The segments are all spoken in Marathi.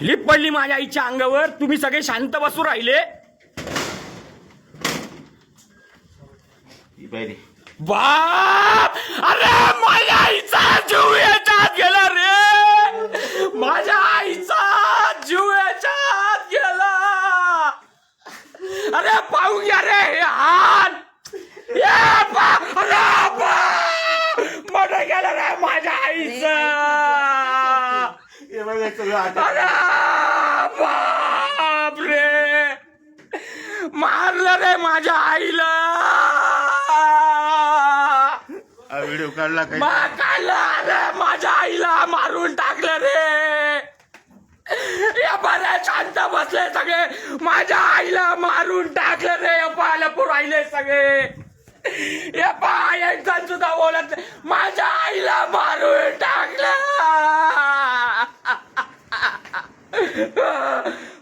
लिप पडली माझ्या आईच्या अंगावर, तुम्ही सगळे शांत बसू राहिले. बाप, अरे माझ्या आईचा जीव याच्यात गेला रे, माझ्या आईचा जीव याच्यात गेला. अरे पाहून घ्या रे हे हात, मोठं गेलं रे माझ्या आईचा. अरे बाप रे, मारलं रे माझ्या आईला. व्हिडिओ काढला काय? अरे माझ्या आईला मारून टाकलं रे. या बऱ्या शांत बसले सगळे, माझ्या आईला मारून टाकलं रे. पाहायला पुरायले सगळे, या पायांचं सुद्धा बोलत, माझ्या आईला मारून टाकलं.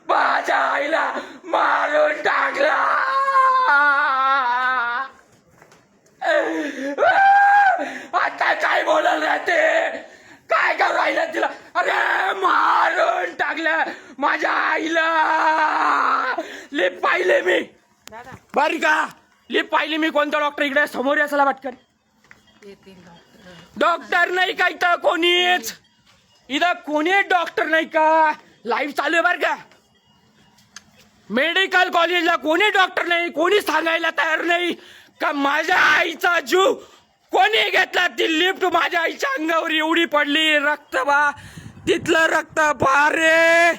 माझ्या आईला मारून टाकला. आता काय बोलायला राहते, काय करू राहिलं तिला. अरे मारून टाकलं माझ्या आईला. लिप पाहिले मी बरी का, लिप पाहिली मी. कोणता डॉक्टर इकडे समोर असायला पटकन. डॉक्टर नाही का इथं कोणीच, इथं कोणी डॉक्टर नाही का. लाईव्ह चालू आहे बर का. मेडिकल कॉलेजला कोणी डॉक्टर नाही, कोणी सांगायला तयार नाही का माझ्या आईचा जीव कोणी घेतला. ती लिफ्ट माझ्या आईच्या अंगावर एवढी पडली, रक्त बा, तिथलं रक्त पहा रे.